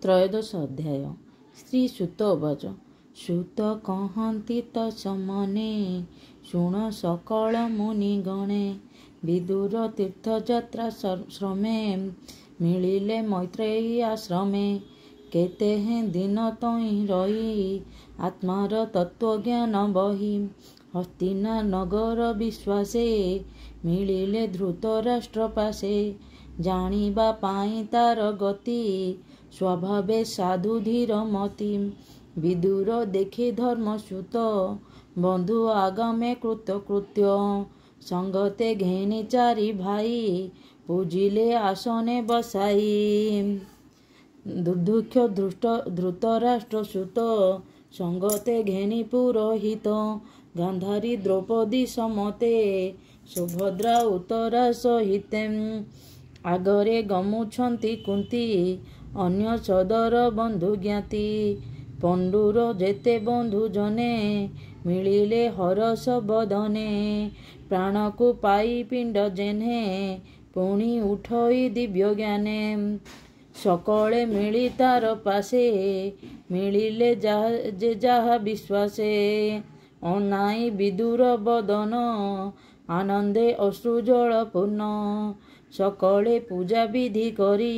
त्रयोदश अध्याय। श्री सुत उवाच। सुत कहन्ति तत्समने शुण सकल मुनिगणे विदुर तीर्थयात्रा श्रमे मिलिले मैत्रेयी आश्रमे केते दिन तई रही आत्मार तत्वज्ञान बही हस्तिना नगर विश्वासे मिलिले धृतराष्ट्र पासे जानिबा पाई तार गति स्वभावे साधु धीर मति विदुर देखि धर्मसुत बंधु आगमे कृतकृत्य संगते घेनी चारि भाई पूजिले आसने बसाई दुर्दुक्ष धृतराष्ट्र सुत संगते घेनी पुरोहित गांधारी द्रौपदी समते सुभद्रा उत्तरा सहिते आगरे गमुछन्ति कुंती अन्य सदर बंधु ज्ञाति पंडुर जेते बंधु जने मिलिले हरस बदने प्राण को पाई पिंड जेने पुणी उठई दिव्य ज्ञाने सकले मिली तार पासे मिलिले जहा विश्वासे अनाई विदुर बदन आनंदे अश्रुजल पूर्ण सकले पूजा विधि करी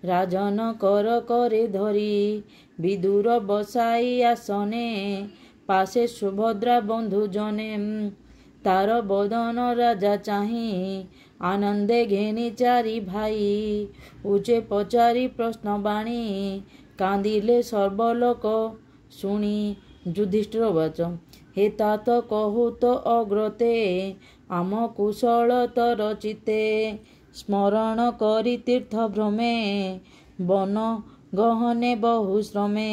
राजन कर करे धरी विदुर बसाई आसने पासे सुभद्रा बंधु जने तार बदन राजा चाही आनंदे घेनी चारि भाई उचे पचारि प्रश्न बाणी कांदिले सर्वलोक शुणी युधिष्ठिर उवाच। हे तात कहूत अग्रते आम कुशल तर चिते स्मरण करी तीर्थ भ्रमे वन गहने बहु श्रमे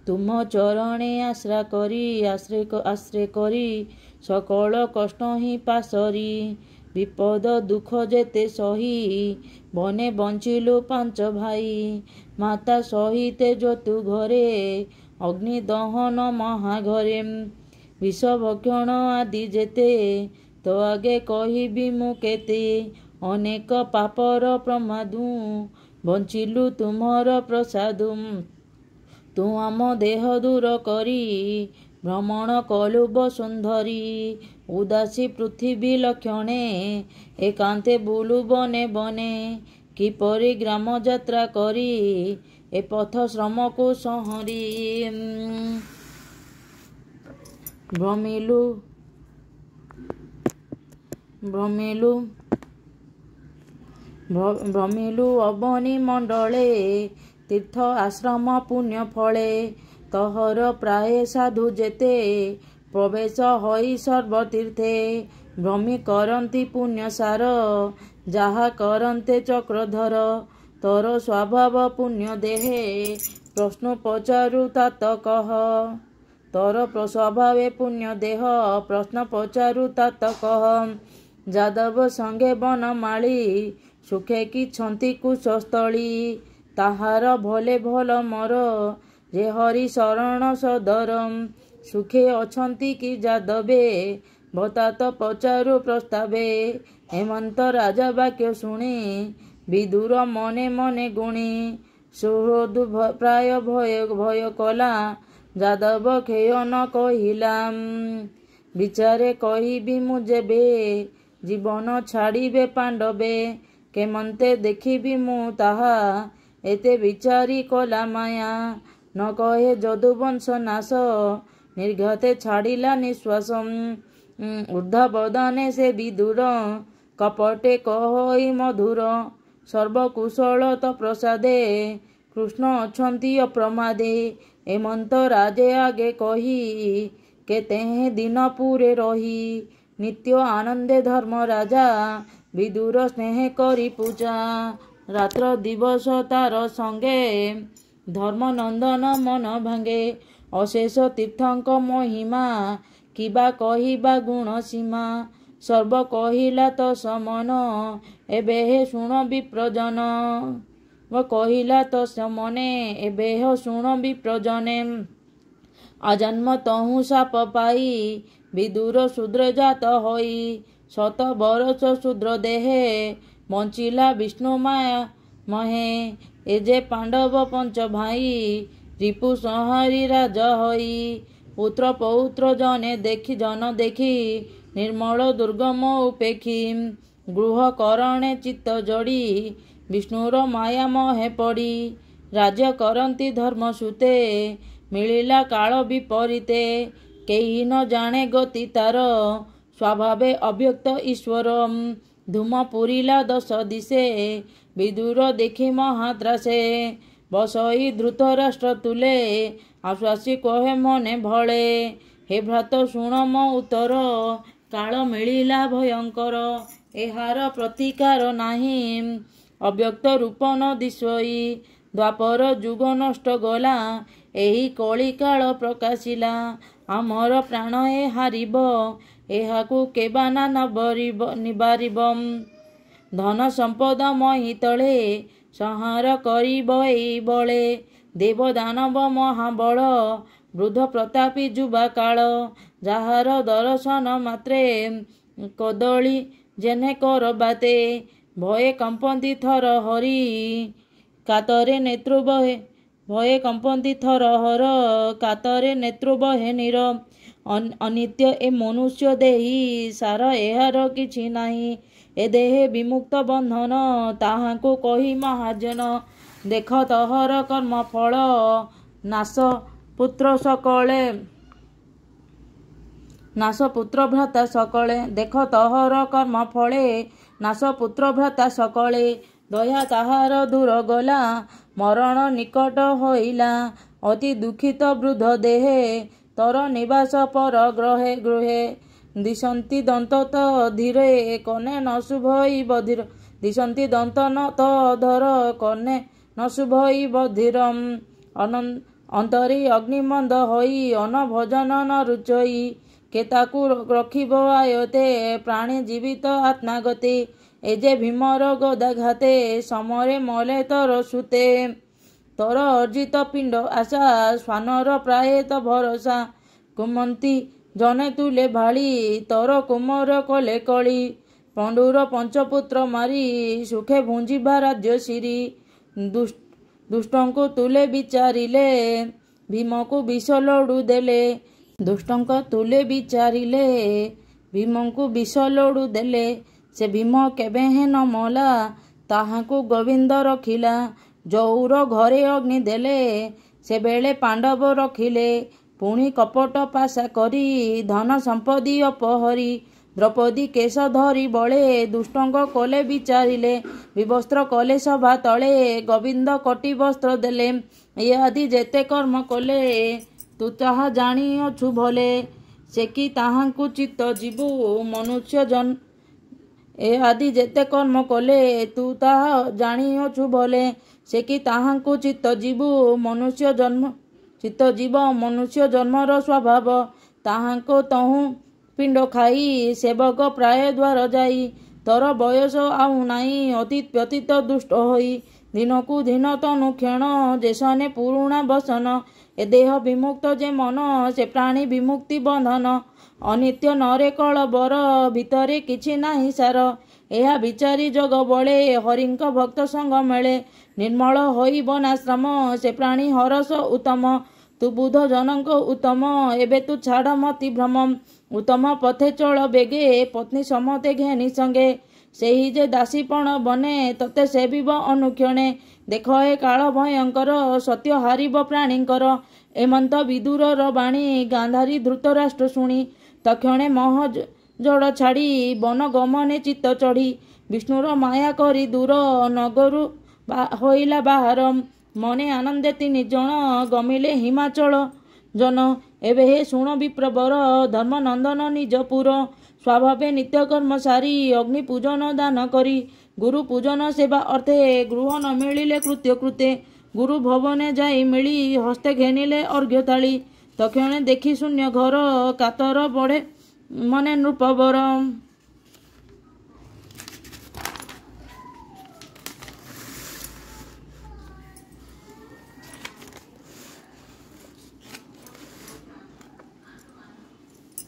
तुम चरणे आश्रय करी सकल कष्ट ही पासरी विपद दुख जेते सही बने बंचिलु पांच भाई माता सहिते जतु घरे अग्नि दहन महाघरे विष भक्षण आदि जेते तो आगे कहिबी मु केते अनेक पापर प्रमादु बंचिलु तुमर प्रसादु तु आम देह दूर करी भ्रमण कलु बसुंधरी उदासी पृथ्वी लक्षणे एकांते बुलु बने बने किपरि ग्राम यात्रा करी ए पथ श्रम को सहरी भ्रमिलु अवनी मंडले तीर्थ आश्रम पुण्य फले तहर प्राय साधु जेते प्रवेश होई सर्वतीर्थे भ्रमी करन्ति पुण्य सार जहा करन्ते चक्रधर तोर स्वभाव पुण्य देहे प्रश्न पचारु तात कह तोर स्वभावे पुण्य देह प्रश्न पचारु तात कह जादव संगे बनमाली सुखे कि छंती कुशस्थली ताहार भले भल मर रे हरि शरण सदरम सुखे अछंती कि जादवे भतात पचारु प्रस्तावे हेमंत राजा वाक्य शुणी विदुर मने मने गुणी सुहृदु प्राय भय कला जादव खेय न कहिला विचारे कहिबी मु जेबे जीवन छाड़िबे पांडवे केमंते देखिबी मु ताहा एते विचारी कला माया न कहे जदुवंश नाश निर्घाते छाड़िला निश्वास ऊर्धा बदने से विदुर कपटे कहई मधुर सर्वकुशल तो प्रसादे कृष्ण अछंती अप्रमादे हेमंत राजे आगे कही केते दिन पूरे रही नित्य आनंदे धर्म राजा विदुर स्नेह करी पूजा रात्र दिवस तार संगे धर्म नंदन मन भांगे अशेष तीर्थंक महिमा किबा कहिबा गुण सीमा सर्व कहिला तो समन एबे हे शुण विप्रजन व कहिला तो समने एबे हे शुण विप्रजने आजन्म तहु साप पाई विदुर शूद्र जात होई शत बरस शूद्र देहे बंचिला विष्णु माया महे ए जे पांडव पंच भाई रिपु संहारी राजा होई पुत्र पौत्र जन देखी निर्मल दुर्गम उपेक्षी गृह करणे चित्त जोड़ी विष्णुर माया मोहे पड़ी राज्य करती धर्म सुते मिलिला काल विपरीते केही न जाने गति तार स्वभावे अव्यक्त ईश्वर धूम पुरिला दश दिशे विदुर देखी महात्रासे बसई द्रुत राष्ट्र तुले आश्वासी कहे मने भले हे भ्रात शुण मो उत्तर काल मिलिला भयंकर एहार प्रतिकार नाही अव्यक्त रूप न दिशई द्वापर जुग नष्ट गला एही कली काल प्रकाशिला आमर प्राण ए हारिब एहाकु केबाना निबारिब धन संपद मही तले संहार करिब एई बले देव दानव महाबल वृद्ध प्रतापी जुबा काल जाहार दर्शन मात्रे कदली जेने कर बाते भये कंपन्ती थर हरि कातरे नेत्रु बहे भये कंपन्ती थर हर कातरे नेत्रु बहे नीर अनित्य ए मनुष्य देही सार एहार किछि नाही ए देहे विमुक्त बंधन ताहाको कही महाजन देख तहर कर्म फल नाश पुत्र सकले नाश पुत्र भ्राता सकले देख तहर कर्म फले नाश पुत्र भ्राता सकले दया ताहार दूर गला मरण निकट होइला अति दुखित वृद्ध देहे तर निवास पर ग्रहे गृहे दिशंती दंत धीरे कने न शुभई बधिर दिशंती दंत न धर कने न शुभई बधिर अंतरी अग्निमंद होई अन भजन न रुचई केताकु रखिब आयते प्राणी जीवित आत्मागते एजे भीमर गदाघाते समरे मले तर सुते तर अर्जित पिंड आशा स्वानर प्रायत भरोसा कुमंती जने तुले भाली तर कुमर कले कली पंडुर पंचपुत्र मारी सुखे भुंजिबा राज्य सिरी दुष्टंको तुले विचारिले भीमको विष लडू देले दुष्टंको तुले विचारिले भीमको विष लडू देले से भीम केबे हे न मला ताहाको गोविंद रखिला जौर घरे अग्नि देले से बेले पांडव रखिले पुणी कपट पाशा करी धन संपत्ति अपहरी द्रौपदी केश धरी बळे दुष्टंग कले विचारिले विवस्त्र कले सभा तले गोविंद कटी वस्त्र देले ये आदि जेते कर्म कले तू ताहा जानी अछु भले से कि ताहांकु चित्त जीवु मनुष्य जन ए आदि जेते कर्म कले तू ताहा जानी अछु भले से कि ताहांकु चित्त जीवु मनुष्य जन्म चित्त जीव मनुष्य जन्मर स्वभाव ताहांको तहु पिंड खाई सेवक प्राय द्वार जाई तर बयस आउ नाई अतीत व्यतीत दुष्ट होई दिनकु दिन तनु क्षण जेसने पुरुणा बसन ए देह विमुक्त जे मन से प्राणी विमुक्ति बंधन अनित्य नरे कल बर भितरे किछि नाही सार एहा विचारी जग बळे हरिंक भक्त संग मेले निर्मल होई बनाश्रम से प्राणी हरस उत्तम तू बुध जनक उत्तम एबे तू छाड़ मति भ्रम उत्तम पथे चल बेगे पत्नी समते घेनी संगे सेही जे दासीपण बने तते सेविब अनुक्षणे देख ए काल भयंकर सत्य हारिब प्राणींकर एमंत विदुरर बाणी गांधारी धृतराष्ट्र शुणी तक्षणे मह जड़ छाड़ी वन गमने चित्त चढ़ी विष्णुर माया करी दूर नगरु होइला बाहर मने आनंदे तीन जन गमिले हिमाचल जन एबे हे शुण विप्रवर धर्मनंदन निजपुर स्वभावे नित्यकर्म सारी अग्नि पूजन दान करी गुरु पूजन सेवा अर्थे गृह न मिलिले कृत्य कृते गुरु भवने जाई मिली हस्ते घेनिले अर्घ्य थाली तक्षणे देखी शून्य घर कातर बढ़े मने नृपवर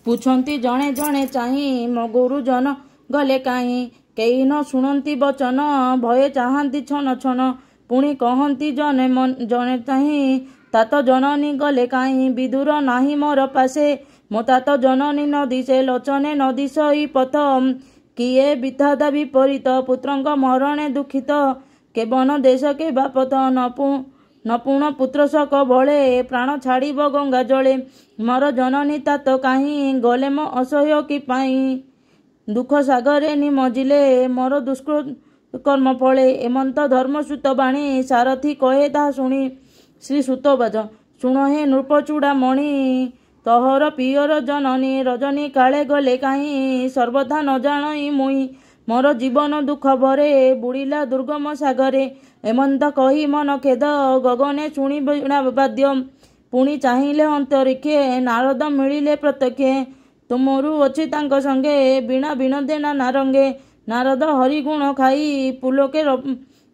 पूछती जणे जणे चाही मो गुरुजन गले काहीं केही न शुणती बचन भये चाहती छन छन पुणी कहती जने ताही तात जननी गले काहीं विदुर नाही मोर पासे मो तात जननी नदी से लोचने नदी सही पथ किए विधाता विपरीत पुत्रंक मरणे दुखित के बन देश के बापत नपुण पुत्र शक बळे प्राण छाड़ब गंगा जले मोर जननी तात काहीं गले मो असह्य कि पाई दुख सागरे निमजिले मोर दुष्कर्म फले एमंत धर्मसुत बाणी सारथी कहे ता शुणी श्री सुतबाज शुण हे नृपचूड़ा मणि तोहर पियर जननी रजनी काले गले काहीं सर्वथा न जाणई मुई मोर जीवन दुख भरे बुड़िला दुर्गम सागरे एमंत कही मन खेद गगने शुणी वीणा बाद्य पुणी चाहिले अंतरिक्षे नारद मिलिले प्रत्यक्षे तुमरु अच्छी तांक संगे बीणा बिनदे नारंगे नारद हरिगुण खाई पुलोके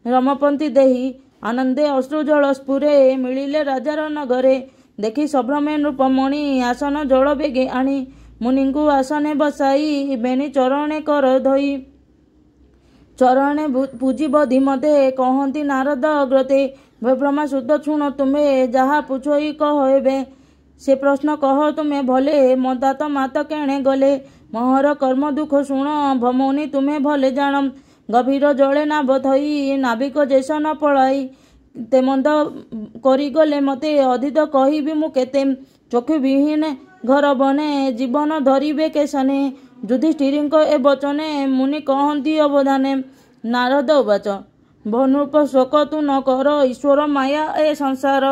रमपंथी देही आनंदे अश्रुजल स्फुरे मिलिले राजार नगरे देखी सभ्रमे नृपमणि आसन जल बेगे आनी मुनिंकु आसने बसाई बेनी चरणे कर धोई चरणे पूजिब धीमते कहती नारद अग्रते ब्रह्मा शुद्ध शुण तुम्हें जहा पुछई कहे से प्रश्न कह तुम्हें भले मतात मात केणे गले मोहर कर्म दुख शुण भमौनी तुम्हें भले जान गभीर जले नाभ थई नाविक जेस न पलाई तेमंद करी गले मते अधित कहिबी मु केते चक्षु विहीन घर बने जीवन धरिबे केसने युधिष्ठिरଙ୍କ ए वचने मुनि कहती अवधाने नारद उवाच भनृप शोक तु न कर ईश्वर माया ए संसार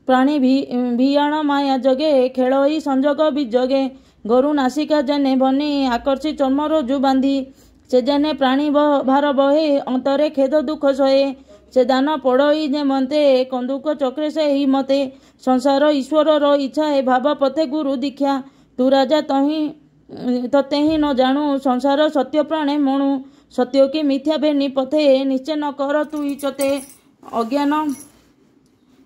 प्राणी भियाण माया जगे खेलई संजोग विजगे गोरु नासिका जेने बनी आकर्षी चर्म रोजु बांधी से जेने प्राणी भार बहे अंतरे खेद दुख सहे से दान पड़ई जे मते कंदुक चक्रे से ही मते संसार ईश्वर रो इच्छा है भाव पथे गुरु दीक्षा तू राजा तते ही न जानू संसार सत्य प्राणे मणु सत्य की मिथ्या बेनी पथे निश्चय न कर तू इचते अज्ञान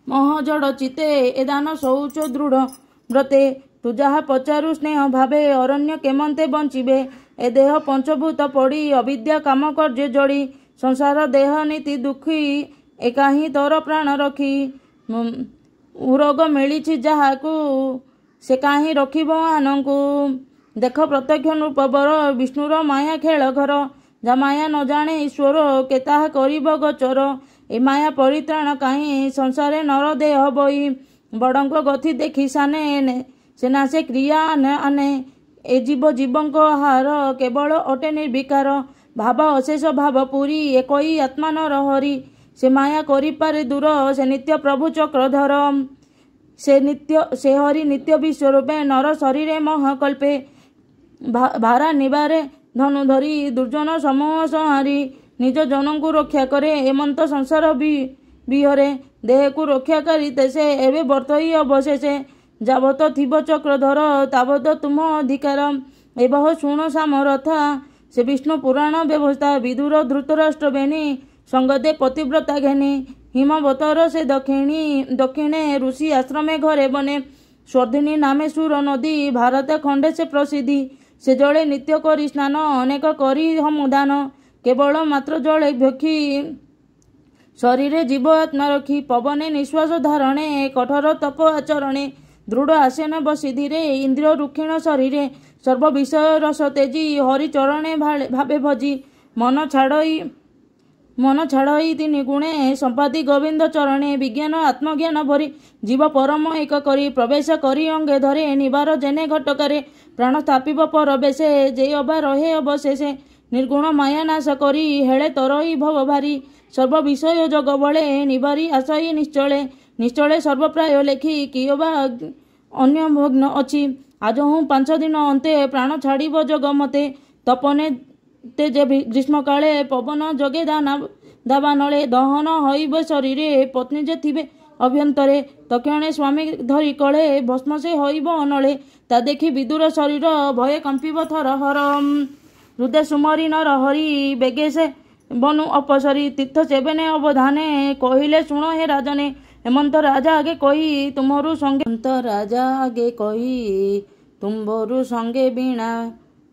महजड़ चिते ए दान शौच दृढ़ व्रते तू जहा पचारू स्नेह भावे अरण्य केमंते बंचिबे ए देह पंचभूत पड़ी अविद्या काम कार्य जड़ी संसार देह नीति दुखी एका ही तोर प्राण रखी उरोग मिली जहाकू से काहीं रखिब आनकू देख प्रत्यक्ष नृपवर विष्णुर माया खेल घर जा माया न जाने ईश्वर केताहा करिब गोचर ए माया परित्राण काहीं संसारे नर देह बई बड़ंक गति देखी साने सेना से क्रिया आने ए जीव जीवंक हार केवल अटे निर्विकार भाव अशेष भाव पुरी एकई आत्मा नर हरि से माया करि पारे दूर से नित्य प्रभु चक्रधर से हरि नित्य विश्वरूपे नर शरीरे महकल्पे भारा निबारे धनु धरी दुर्जन समूह संहारी निज जन को रक्षा करे एमंत संसार विहरे देह को रक्षा करी तेसे एवं बर्तई अवशेषे जावत थिब चक्रधर तावत तुम अधिकार एवं शुण सामरथा से विष्णु पुराण व्यवस्था विदुर धृतराष्ट्र बेनी संगते पतिव्रता घेनी हिमवतर से दक्षिणे ऋषि आश्रमे घरे बने स्वर्धिनी नामे सुर नदी भारत खंडे से प्रसिद्धि से जले नित्य करी स्नान अनेक करी हमदान केवल मात्र जले भक्षी शरीरे जीव आत्मा रखी पवने निश्वास धारणे कठोर तप आचरणे दृढ़ आसन बसी धीरे इंद्रिय रुक्षिण शरीरे सर्व विषय रस तेजी हरिचरणे भावे भजी मन छाड़ई तीन गुणे संपाति गोविंद चरणे विज्ञान आत्मज्ञान भरी जीव परम एक करी प्रवेश करी अंगे धरे निबार जेने घटकारे प्राण स्थापिब परवेशे जे अबा रहे अवशेषे निर्गुण माया नाश करी हेले तरई भव भारी सर्व विषय जग बले निबारी आशई निश्चले सर्व प्राय लेखी कियोबा अन्य भग्न अच्छी आज हूँ 5 दिन अंते प्राण छाड़ब जग मते तपने तेजे ग्रीष्म काले पवन जगे दावानले दहन हईब शरीरे पत्नी जे थिबे अभ्यंतरे तक्षणे स्वामी धरी कले भस्म से हईब अनले ता देखी विदुर शरीर भये कंपिब थर हर हृदय सुमरी नर हरि बेगे से बनु अपसरी तीर्थ सेवने अवधाने कहिले शुण हे राजने हेमंत राजा आगे कही तुम्हारू संगे हेमंत राजा आगे कही तुम्हारू संगे बीणा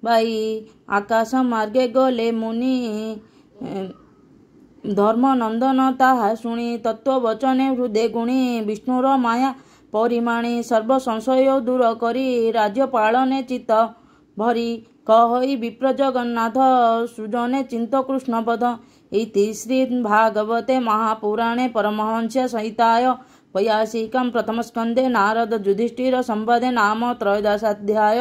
बाई आकाश मार्गे गले मुनि धर्मनंदन ताहा शुणी तत्ववचने हृदय गुणी विष्णुर माया परिमाणी सर्व संशय दूर करी राज्य पालने चित्त भरी कहई विप्र जगन्नाथ सुजने चिंत कृष्णपद। इति श्री भागवते महापुराणे परमहंस संहिताय वैयासिकं प्रथमस्कन्धे नारद युधिष्ठिर संवादे नाम त्रयोदशाध्याय।